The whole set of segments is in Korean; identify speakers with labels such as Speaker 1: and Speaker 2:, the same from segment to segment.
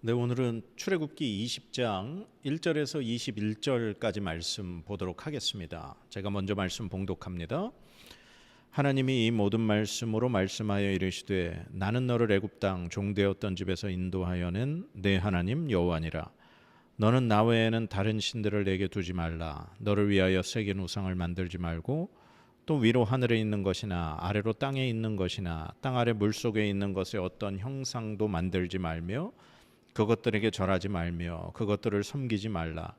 Speaker 1: 네, 오늘은 출애굽기 20장 1절에서 21절까지 말씀 보도록 하겠습니다. 제가 먼저 말씀 봉독합니다. 하나님이 이 모든 말씀으로 말씀하여 이르시되 나는 너를 애굽 땅 종되었던 집에서 인도하여낸 내 하나님 여호와니라. 너는 나 외에는 다른 신들을 내게 두지 말라. 너를 위하여 새긴 우상을 만들지 말고 또 위로 하늘에 있는 것이나 아래로 땅에 있는 것이나 땅 아래 물속에 있는 것의 어떤 형상도 만들지 말며 그것들에게 절하지 말며 그것들을 섬기지 말라.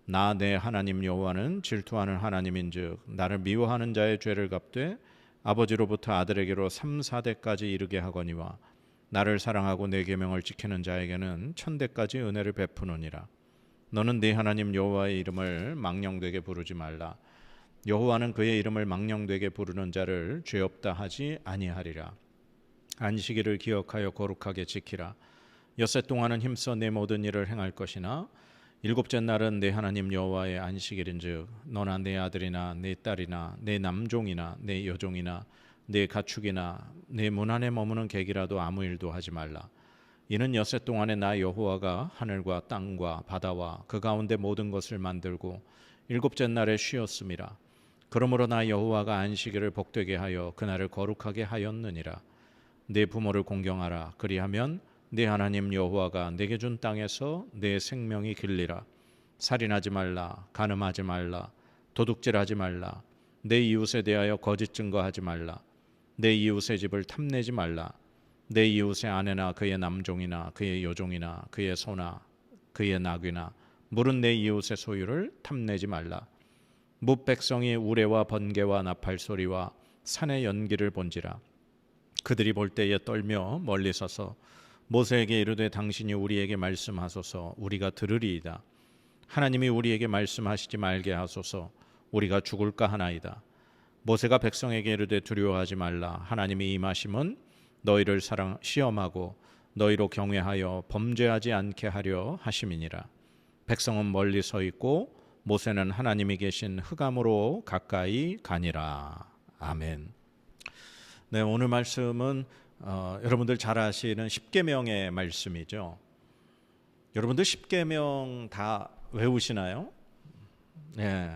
Speaker 1: 나 내 하나님 여호와는 질투하는 하나님인즉 나를 미워하는 자의 죄를 갚되 아버지로부터 아들에게로 3, 4대까지 이르게 하거니와 나를 사랑하고 내 계명을 지키는 자에게는 1000대까지 은혜를 베푸느니라. 너는 네 하나님 여호와의 이름을 망령되게 부르지 말라. 여호와는 그의 이름을 망령되게 부르는 자를 죄 없다 하지 아니하리라. 안식일을 기억하여 거룩하게 지키라. 엿새 동안은 힘써 내 모든 일을 행할 것이나 일곱째 날은 내 하나님 여호와의 안식일인즉 너나 내 아들이나 내 딸이나 내 남종이나 내 여종이나 내 가축이나 내 문 안에 머무는 객이라도 아무 일도 하지 말라. 이는 엿새 동안에 나 여호와가 하늘과 땅과 바다와 그 가운데 모든 것을 만들고 일곱째 날에 쉬었음이라. 그러므로 나 여호와가 안식일을 복되게 하여 그날을 거룩하게 하였느니라. 내 부모를 공경하라. 그리하면 네 하나님 여호와가 내게 준 땅에서 내 생명이 길리라. 살인하지 말라. 간음하지 말라. 도둑질하지 말라. 내 이웃에 대하여 거짓 증거하지 말라. 내 이웃의 집을 탐내지 말라. 내 이웃의 아내나 그의 남종이나 그의 여종이나 그의 소나 그의 나귀나 물은 내 이웃의 소유를 탐내지 말라. 뭇 백성이 우레와 번개와 나팔 소리와 산의 연기를 본지라. 그들이 볼 때에 떨며 멀리 서서 모세에게 이르되 당신이 우리에게 말씀하소서 우리가 들으리이다. 하나님이 우리에게 말씀하시지 말게 하소서 우리가 죽을까 하나이다. 모세가 백성에게 이르되 두려워하지 말라. 하나님이 임하심은 너희를 시험하고 너희로 경외하여 범죄하지 않게 하려 하심이니라. 백성은 멀리 서 있고 모세는 하나님이 계신 흑암으로 가까이 가니라. 아멘. 네, 오늘 말씀은 여러분들 잘 아시는 십계명의 말씀이죠. 여러분들 십계명 다 외우시나요? 네,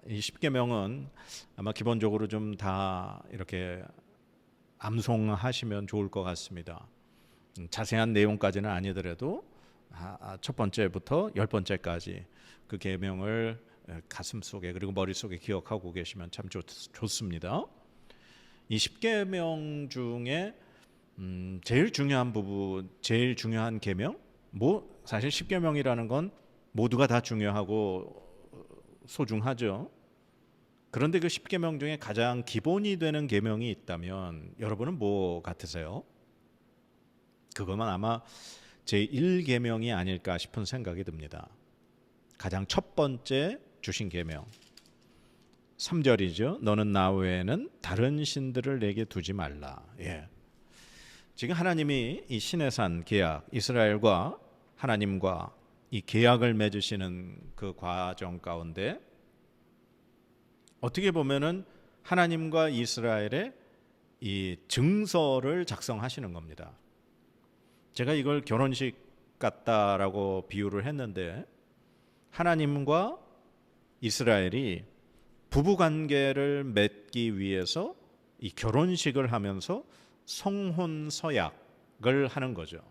Speaker 1: 이 십계명은 아마 기본적으로 좀 다 이렇게 암송하시면 좋을 것 같습니다. 자세한 내용까지는 아니더라도 첫 번째부터 10번째까지 그 계명을 가슴속에 그리고 머릿속에 기억하고 계시면 참 좋습니다. 이 십계명 중에 제일 중요한 부분, 제일 중요한 계명, 사실 십계명이라는 건 모두가 다 중요하고 소중하죠. 그런데 그 십계명 중에 가장 기본이 되는 계명이 있다면 여러분은 뭐 같으세요? 그것만 아마 제1계명이 아닐까 싶은 생각이 듭니다. 가장 첫 번째 주신 계명 3절이죠. 너는 나 외에는 다른 신들을 내게 두지 말라. 예. 지금 하나님이 이 시내산 계약, 이스라엘과 하나님과 이 계약을 맺으시는 그 과정 가운데 어떻게 보면은 하나님과 이스라엘의 이 증서를 작성하시는 겁니다. 제가 이걸 결혼식 같다라고 비유를 했는데 하나님과 이스라엘이 부부관계를 맺기 위해서 이 결혼식을 하면서 성혼서약을 하는 거죠.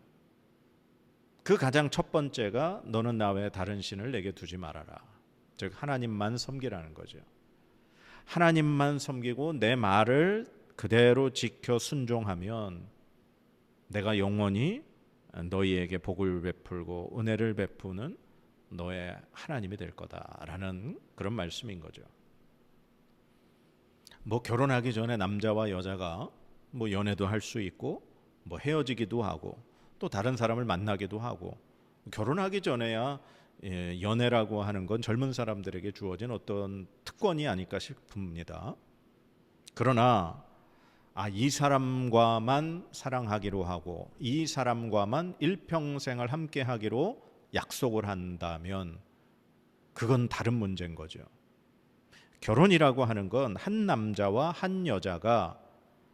Speaker 1: 그 가장 첫 번째가 너는 나 외에 다른 신을 내게 두지 말아라. 즉 하나님만 섬기라는 거죠. 하나님만 섬기고 내 말을 그대로 지켜 순종하면 내가 영원히 너희에게 복을 베풀고 은혜를 베푸는 너의 하나님이 될 거다라는 그런 말씀인 거죠. 결혼하기 전에 남자와 여자가 연애도 할 수 있고 헤어지기도 하고 또 다른 사람을 만나기도 하고 결혼하기 전에야 연애라고 하는 건 젊은 사람들에게 주어진 어떤 특권이 아닐까 싶습니다. 그러나 이 사람과만 사랑하기로 하고 이 사람과만 일평생을 함께 하기로 약속을 한다면 그건 다른 문제인 거죠. 결혼이라고 하는 건 한 남자와 한 여자가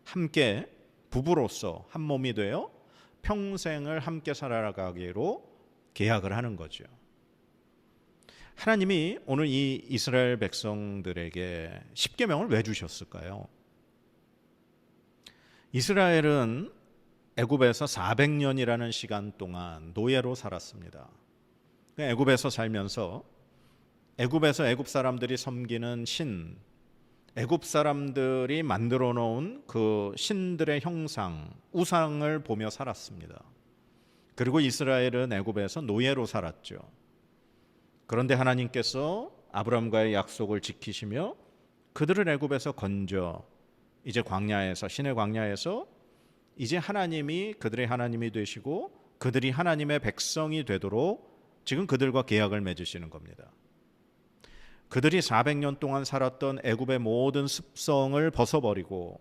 Speaker 1: 함께 부부로서 한 몸이 되어 평생을 함께 살아가기로 계약을 하는 거죠. 하나님이 오늘 이 이스라엘 백성들에게 십계명을 왜 주셨을까요? 이스라엘은 애굽에서 400년이라는 시간 동안 노예로 살았습니다. 애굽에서 살면서 애굽에서 애굽 사람들이 섬기는 신, 애굽 사람들이 만들어 놓은 그 신들의 형상, 우상을 보며 살았습니다. 그리고 이스라엘은 애굽에서 노예로 살았죠. 그런데 하나님께서 아브라함과의 약속을 지키시며 그들을 애굽에서 건져 이제 광야에서, 신의 광야에서 이제 하나님이 그들의 하나님이 되시고 그들이 하나님의 백성이 되도록 지금 그들과 계약을 맺으시는 겁니다. 그들이 400년 동안 살았던 애굽의 모든 습성을 벗어버리고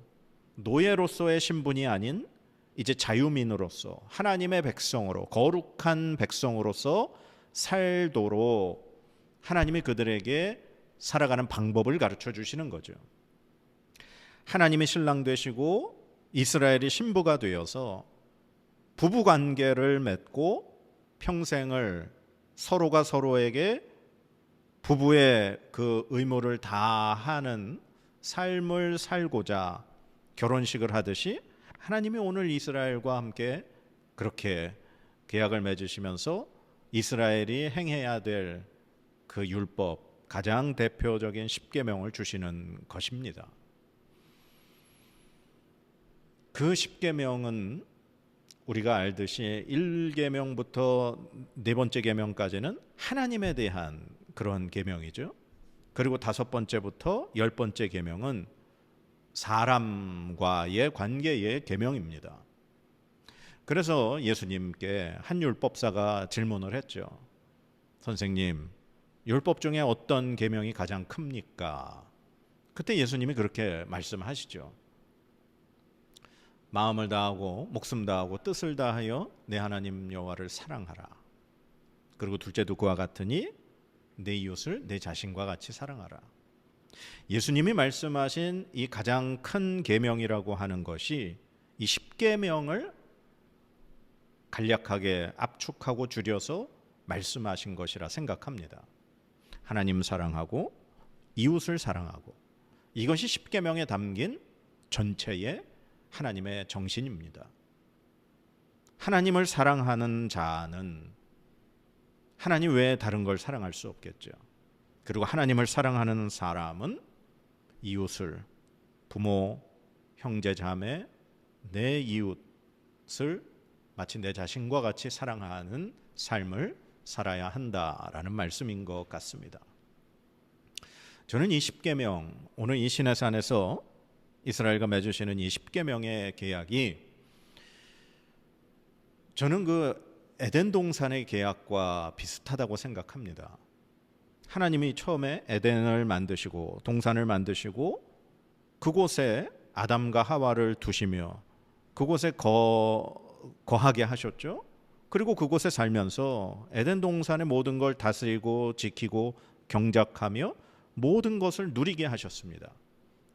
Speaker 1: 노예로서의 신분이 아닌 이제 자유민으로서 하나님의 백성으로, 거룩한 백성으로서 살도록 하나님이 그들에게 살아가는 방법을 가르쳐 주시는 거죠. 하나님이 신랑 되시고 이스라엘이 신부가 되어서 부부 관계를 맺고 평생을 서로가 서로에게 부부의 그 의무를 다하는 삶을 살고자 결혼식을 하듯이 하나님이 오늘 이스라엘과 함께 그렇게 계약을 맺으시면서 이스라엘이 행해야 될 그 율법, 가장 대표적인 십계명을 주시는 것입니다. 그 십계명은 우리가 알듯이 1계명부터 네 번째 계명까지는 하나님에 대한 그런 계명이죠. 그리고 5번째부터 10번째 계명은 사람과의 관계의 계명입니다. 그래서 예수님께 한 율법사가 질문을 했죠. 선생님, 율법 중에 어떤 계명이 가장 큽니까? 그때 예수님이 그렇게 말씀하시죠. 마음을 다하고 목숨 다하고 뜻을 다하여 내 하나님 여호와를 사랑하라. 그리고 둘째도 그와 같으니 내 이웃을 내 자신과 같이 사랑하라. 예수님이 말씀하신 이 가장 큰 계명이라고 하는 것이 이 십계명을 간략하게 압축하고 줄여서 말씀하신 것이라 생각합니다. 하나님 사랑하고 이웃을 사랑하고, 이것이 십계명에 담긴 전체의 하나님의 정신입니다. 하나님을 사랑하는 자는 하나님 외에 다른 걸 사랑할 수 없겠죠. 그리고 하나님을 사랑하는 사람은 이웃을, 부모, 형제, 자매, 내 이웃을 마치 내 자신과 같이 사랑하는 삶을 살아야 한다라는 말씀인 것 같습니다. 저는 이 십계명, 오늘 이 시내산에서 이스라엘과 맺으시는 이 십계명의 계약이 저는 그 에덴 동산의 계약과 비슷하다고 생각합니다. 하나님이 처음에 에덴을 만드시고 동산을 만드시고 그곳에 아담과 하와를 두시며 그곳에 거하게 하셨죠. 그리고 그곳에 살면서 에덴 동산의 모든 걸 다스리고 지키고 경작하며 모든 것을 누리게 하셨습니다.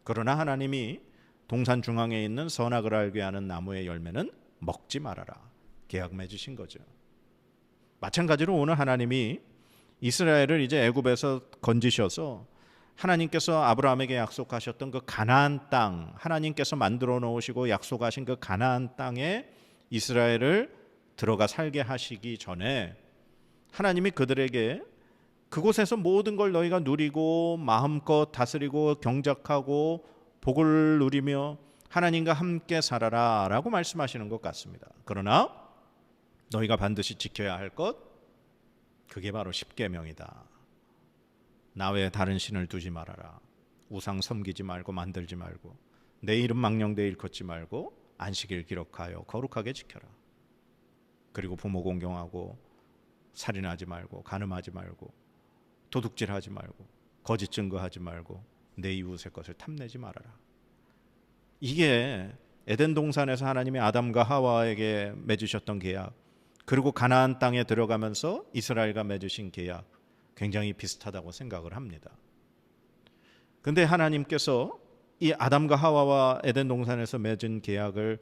Speaker 1: 그러나 하나님이 동산 중앙에 있는 선악을 알게 하는 나무의 열매는 먹지 말아라. 계약 맺으신 거죠. 마찬가지로 오늘 하나님이 이스라엘을 이제 애굽에서 건지셔서 하나님께서 아브라함에게 약속하셨던 그 가나안 땅, 하나님께서 만들어 놓으시고 약속하신 그 가나안 땅에 이스라엘을 들어가 살게 하시기 전에 하나님이 그들에게 그곳에서 모든 걸 너희가 누리고 마음껏 다스리고 경작하고 복을 누리며 하나님과 함께 살아라 라고 말씀하시는 것 같습니다. 그러나 너희가 반드시 지켜야 할 것, 그게 바로 십계명이다. 나 외에 다른 신을 두지 말아라. 우상 섬기지 말고 만들지 말고 내 이름 망령되이 일컫지 말고 안식일 기록하여 거룩하게 지켜라. 그리고 부모 공경하고 살인하지 말고 간음하지 말고 도둑질하지 말고 거짓 증거하지 말고 내 이웃의 것을 탐내지 말아라. 이게 에덴 동산에서 하나님이 아담과 하와에게 맺으셨던 계약, 그리고 가나안 땅에 들어가면서 이스라엘과 맺으신 계약, 굉장히 비슷하다고 생각을 합니다. 근데 하나님께서 이 아담과 하와와 에덴 동산에서 맺은 계약을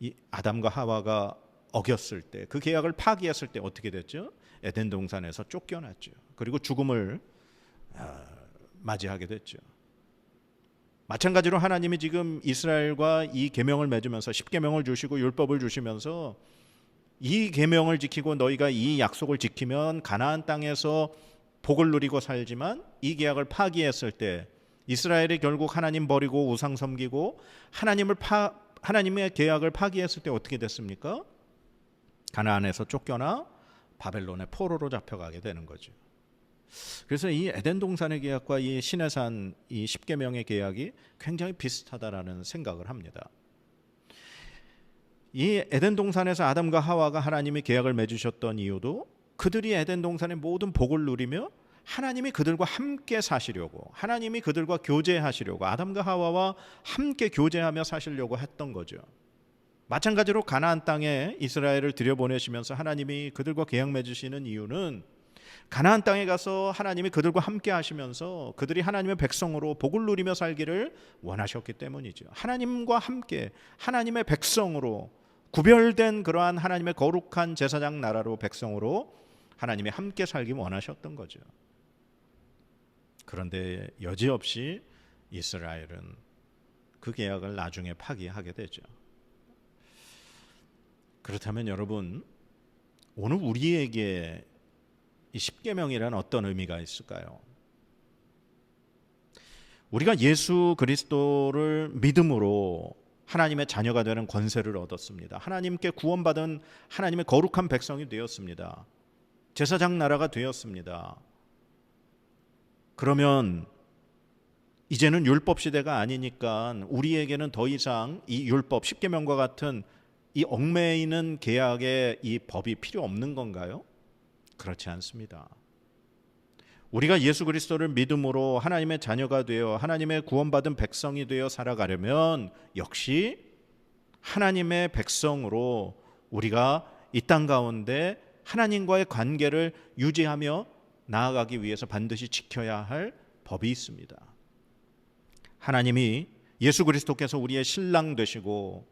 Speaker 1: 이 아담과 하와가 어겼을 때, 그 계약을 파기했을 때 어떻게 됐죠? 에덴 동산에서 쫓겨났죠. 그리고 죽음을 맞이하게 됐죠. 마찬가지로 하나님이 지금 이스라엘과 이 계명을 맺으면서 10계명을 주시고 율법을 주시면서 이 계명을 지키고 너희가 이 약속을 지키면 가나안 땅에서 복을 누리고 살지만 이 계약을 파기했을 때 이스라엘이 결국 하나님 버리고 우상 섬기고 하나님의 계약을 파기했을 때 어떻게 됐습니까? 가나안에서 쫓겨나 바벨론의 포로로 잡혀가게 되는 거죠. 그래서 이 에덴 동산의 계약과 이 시내산 이 10계명의 계약이 굉장히 비슷하다라는 생각을 합니다. 이 에덴 동산에서 아담과 하와가 하나님이 계약을 맺으셨던 이유도 그들이 에덴 동산의 모든 복을 누리며 하나님이 그들과 함께 사시려고, 하나님이 그들과 교제하시려고, 아담과 하와와 함께 교제하며 사시려고 했던 거죠. 마찬가지로 가나안 땅에 이스라엘을 들여보내시면서 하나님이 그들과 계약 맺으시는 이유는 가나안 땅에 가서 하나님이 그들과 함께 하시면서 그들이 하나님의 백성으로 복을 누리며 살기를 원하셨기 때문이죠. 하나님과 함께 하나님의 백성으로 구별된 그러한 하나님의 거룩한 제사장 나라로 백성으로 하나님이 함께 살기 원하셨던 거죠. 그런데 여지없이 이스라엘은 그 계약을 나중에 파기하게 되죠. 그렇다면 여러분, 오늘 우리에게 이 십계명이란 어떤 의미가 있을까요? 우리가 예수 그리스도를 믿음으로 하나님의 자녀가 되는 권세를 얻었습니다. 하나님께 구원받은 하나님의 거룩한 백성이 되었습니다. 제사장 나라가 되었습니다. 그러면 이제는 율법 시대가 아니니까 우리에게는 더 이상 이 율법 십계명과 같은 이 얽매이는 계약의 이 법이 필요 없는 건가요? 그렇지 않습니다. 우리가 예수 그리스도를 믿음으로 하나님의 자녀가 되어 하나님의 구원받은 백성이 되어 살아가려면 역시 하나님의 백성으로 우리가 이 땅 가운데 하나님과의 관계를 유지하며 나아가기 위해서 반드시 지켜야 할 법이 있습니다. 하나님이 예수 그리스도께서 우리의 신랑 되시고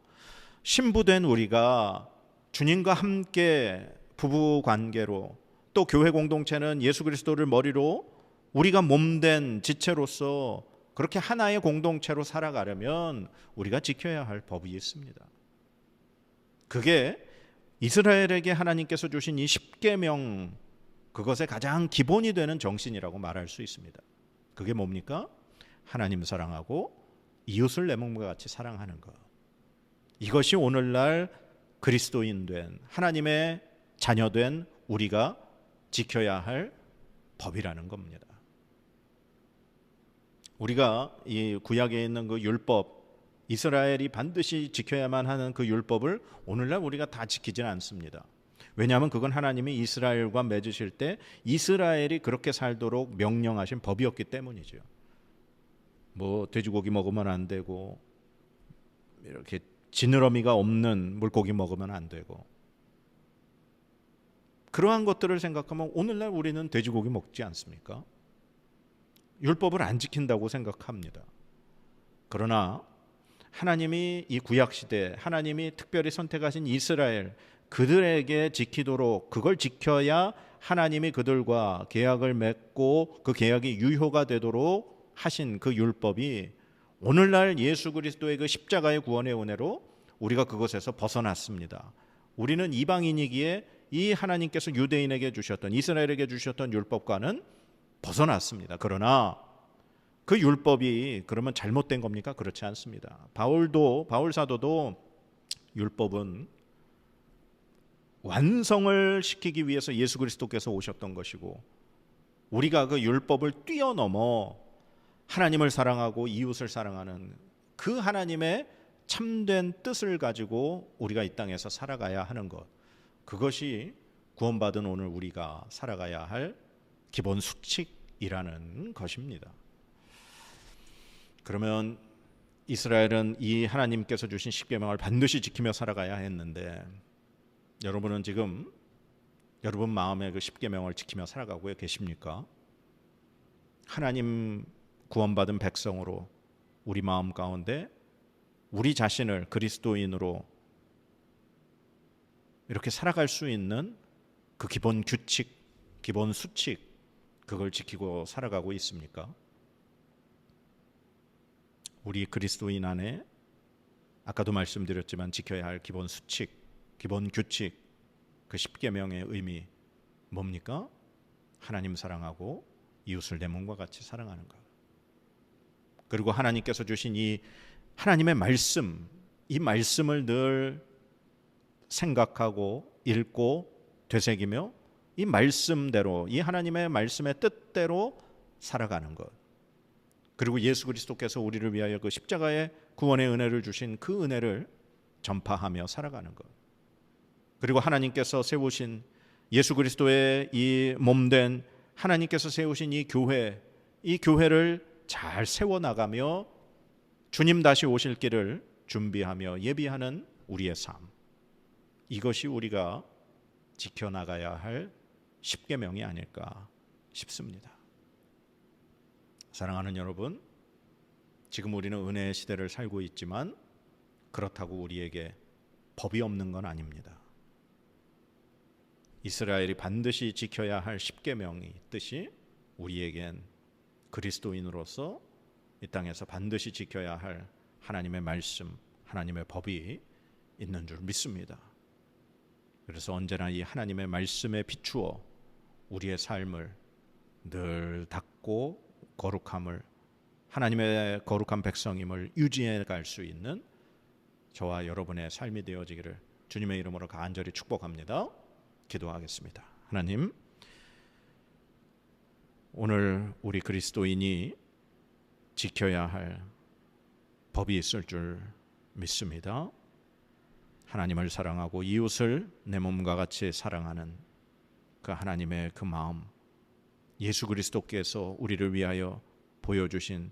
Speaker 1: 신부된 우리가 주님과 함께 부부 관계로, 또 교회 공동체는 예수 그리스도를 머리로 우리가 몸된 지체로서 그렇게 하나의 공동체로 살아가려면 우리가 지켜야 할 법이 있습니다. 그게 이스라엘에게 하나님께서 주신 이 십계명, 그것의 가장 기본이 되는 정신이라고 말할 수 있습니다. 그게 뭡니까? 하나님 사랑하고 이웃을 내 몸과 같이 사랑하는 것. 이것이 오늘날 그리스도인 된 하나님의 자녀된 우리가 지켜야 할 법이라는 겁니다. 우리가 이 구약에 있는 그 율법, 이스라엘이 반드시 지켜야만 하는 그 율법을 오늘날 우리가 다 지키지는 않습니다. 왜냐하면 그건 하나님이 이스라엘과 맺으실 때 이스라엘이 그렇게 살도록 명령하신 법이었기 때문이죠. 뭐 돼지고기 먹으면 안 되고, 이렇게 지느러미가 없는 물고기 먹으면 안 되고, 그러한 것들을 생각하면 오늘날 우리는 돼지고기 먹지 않습니까? 율법을 안 지킨다고 생각합니다. 그러나 하나님이 이 구약시대 하나님이 특별히 선택하신 이스라엘, 그들에게 지키도록, 그걸 지켜야 하나님이 그들과 계약을 맺고 그 계약이 유효가 되도록 하신 그 율법이 오늘날 예수 그리스도의 그 십자가의 구원의 은혜로 우리가 그것에서 벗어났습니다. 우리는 이방인이기에 이 하나님께서 유대인에게 주셨던, 이스라엘에게 주셨던 율법과는 벗어났습니다. 그러나 그 율법이 그러면 잘못된 겁니까? 그렇지 않습니다. 바울 사도도 율법은 완성을 시키기 위해서 예수 그리스도께서 오셨던 것이고, 우리가 그 율법을 뛰어넘어 하나님을 사랑하고 이웃을 사랑하는 그 하나님의 참된 뜻을 가지고 우리가 이 땅에서 살아가야 하는 것, 그것이 구원받은 오늘 우리가 살아가야 할 기본 수칙이라는 것입니다. 그러면 이스라엘은 이 하나님께서 주신 십계명을 반드시 지키며 살아가야 했는데, 여러분은 지금 여러분 마음에 그 십계명을 지키며 살아가고 계십니까? 하나님 구원받은 백성으로 우리 마음 가운데 우리 자신을 그리스도인으로 이렇게 살아갈 수 있는 그 기본 규칙, 기본 수칙, 그걸 지키고 살아가고 있습니까? 우리 그리스도인 안에 아까도 말씀드렸지만 지켜야 할 기본 수칙, 기본 규칙, 그 십계명의 의미 뭡니까? 하나님 사랑하고 이웃을 내 몸과 같이 사랑하는 것. 그리고 하나님께서 주신 이 하나님의 말씀, 이 말씀을 늘 생각하고 읽고 되새기며 이 말씀대로, 이 하나님의 말씀의 뜻대로 살아가는 것. 그리고 예수 그리스도께서 우리를 위하여 그 십자가의 구원의 은혜를 주신 그 은혜를 전파하며 살아가는 것. 그리고 하나님께서 세우신 예수 그리스도의 이 몸된 하나님께서 세우신 이 교회를 잘 세워나가며 주님 다시 오실 길을 준비하며 예비하는 우리의 삶. 이것이 우리가 지켜나가야 할 십계명이 아닐까 싶습니다. 사랑하는 여러분, 지금 우리는 은혜의 시대를 살고 있지만 그렇다고 우리에게 법이 없는 건 아닙니다. 이스라엘이 반드시 지켜야 할 십계명이 있듯이 우리에겐 그리스도인으로서 이 땅에서 반드시 지켜야 할 하나님의 말씀, 하나님의 법이 있는 줄 믿습니다. 그래서 언제나 이 하나님의 말씀에 비추어 우리의 삶을 늘 닦고 거룩함을, 하나님의 거룩한 백성임을 유지해 갈 수 있는 저와 여러분의 삶이 되어지기를 주님의 이름으로 간절히 축복합니다. 기도하겠습니다. 하나님, 오늘 우리 그리스도인이 지켜야 할 법이 있을 줄 믿습니다. 하나님을 사랑하고 이웃을 내 몸과 같이 사랑하는 그 하나님의 그 마음, 예수 그리스도께서 우리를 위하여 보여주신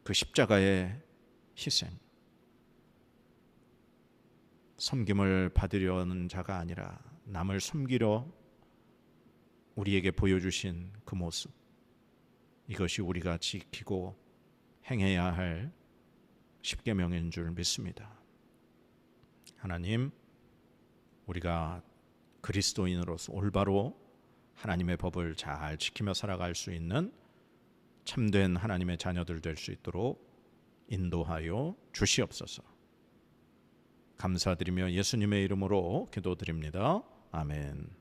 Speaker 1: 그 십자가의 희생, 섬김을 받으려는 자가 아니라 남을 섬기려 우리에게 보여주신 그 모습, 이것이 우리가 지키고 행해야 할 십계명인 줄 믿습니다. 하나님, 우리가 그리스도인으로서 올바로 하나님의 법을 잘 지키며 살아갈 수 있는 참된 하나님의 자녀들 될 수 있도록 인도하여 주시옵소서. 감사드리며 예수님의 이름으로 기도드립니다. 아멘.